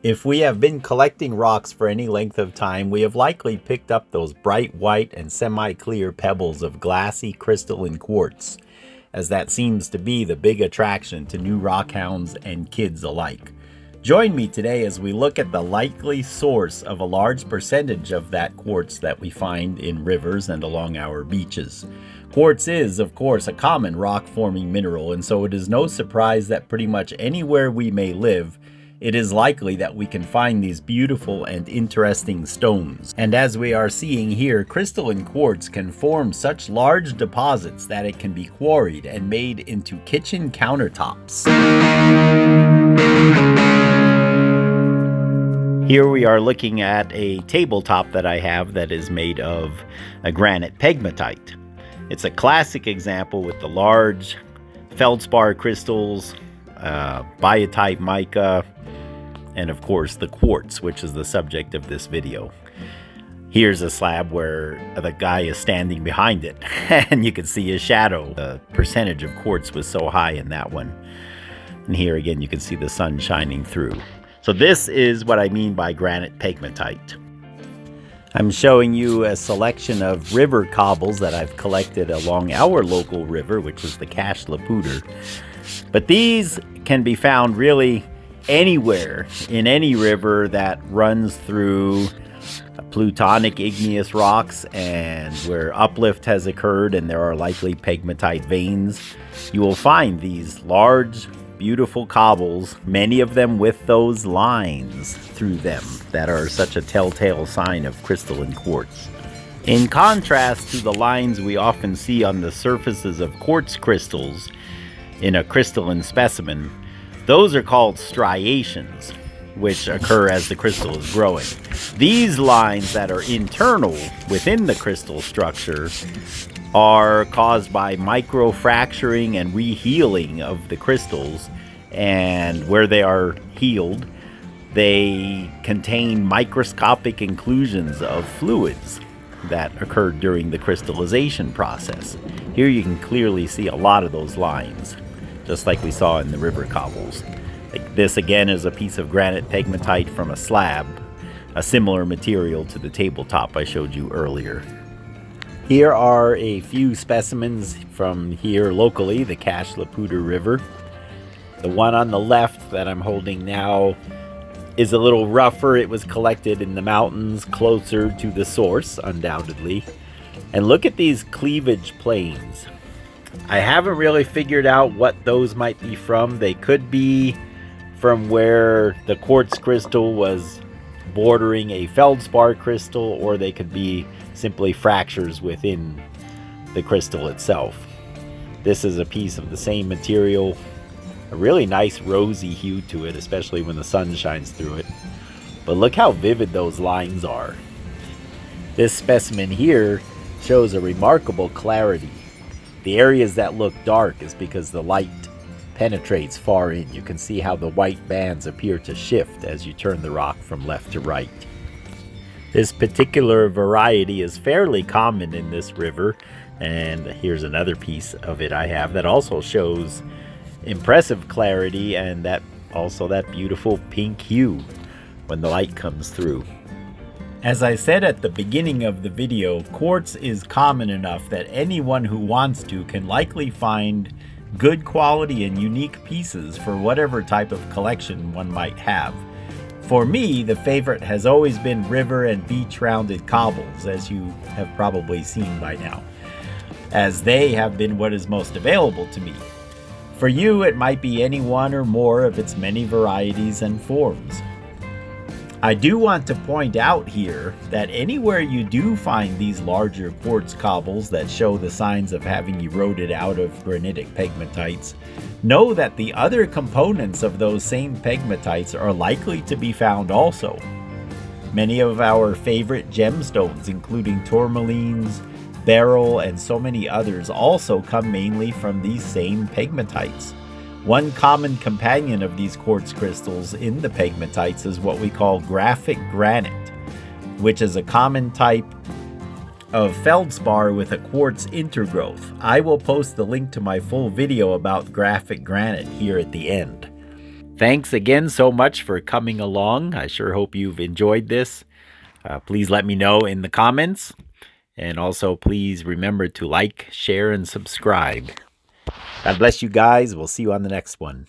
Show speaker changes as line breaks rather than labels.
If we have been collecting rocks for any length of time, we have likely picked up those bright white and semi-clear pebbles of glassy crystalline quartz, as that seems to be the big attraction to new rockhounds and kids alike. Join me today as we look at the likely source of a large percentage of that quartz that we find in rivers and along our beaches. Quartz is, of course, a common rock-forming mineral, and so it is no surprise that pretty much anywhere we may live, it is likely that we can find these beautiful and interesting stones. And as we are seeing here, crystalline quartz can form such large deposits that it can be quarried and made into kitchen countertops. Here we are looking at a tabletop that I have that is made of a granite pegmatite. It's a classic example with the large feldspar crystals, biotite mica, and of course the quartz, which is the subject of this video. Here's a slab where the guy is standing behind it and you can see his shadow. The percentage of quartz was so high in that one. And here again you can see the sun shining through. So this is what I mean by granite pegmatite. I'm showing you a selection of river cobbles that I've collected along our local river, which was the Cache La Poudre. But these can be found really anywhere in any river that runs through plutonic igneous rocks and where uplift has occurred and there are likely pegmatite veins. You will find these large, beautiful cobbles, many of them with those lines through them that are such a telltale sign of crystalline quartz. In contrast to the lines we often see on the surfaces of quartz crystals in a crystalline specimen, those are called striations, which occur as the crystal is growing. These lines that are internal within the crystal structure are caused by microfracturing and rehealing of the crystals, and where they are healed, they contain microscopic inclusions of fluids that occurred during the crystallization process. Here you can clearly see a lot of those lines, just like we saw in the river cobbles. Like this again is a piece of granite pegmatite from a slab, a similar material to the tabletop I showed you earlier. Here are a few specimens from here locally, the Cache La Poudre River. The one on the left that I'm holding now is a little rougher. It was collected in the mountains closer to the source, undoubtedly. And look at these cleavage planes. I haven't really figured out what those might be from. They could be from where the quartz crystal was bordering a feldspar crystal, or they could be simply fractures within the crystal itself. This is a piece of the same material, a really nice rosy hue to it, especially when the sun shines through it. But look how vivid those lines are. This specimen here shows a remarkable clarity. The areas that look dark is because the light penetrates far in. You can see how the white bands appear to shift as you turn the rock from left to right. This particular variety is fairly common in this river, and here's another piece of it I have that also shows impressive clarity and that beautiful pink hue when the light comes through. As I said at the beginning of the video, quartz is common enough that anyone who wants to can likely find good quality and unique pieces for whatever type of collection one might have. For me, the favorite has always been river and beach rounded cobbles, as you have probably seen by now, as they have been what is most available to me. For you, it might be any one or more of its many varieties and forms. I do want to point out here that anywhere you do find these larger quartz cobbles that show the signs of having eroded out of granitic pegmatites, know that the other components of those same pegmatites are likely to be found also. Many of our favorite gemstones, including tourmalines, beryl, and so many others, also come mainly from these same pegmatites. One common companion of these quartz crystals in the pegmatites is what we call Graphic Granite, which is a common type of feldspar with a quartz intergrowth. I will post the link to my full video about Graphic Granite here at the end. Thanks again so much for coming along. I sure hope you've enjoyed this. Please let me know in the comments. And also, please remember to like, share, and subscribe. God bless you guys. We'll see you on the next one.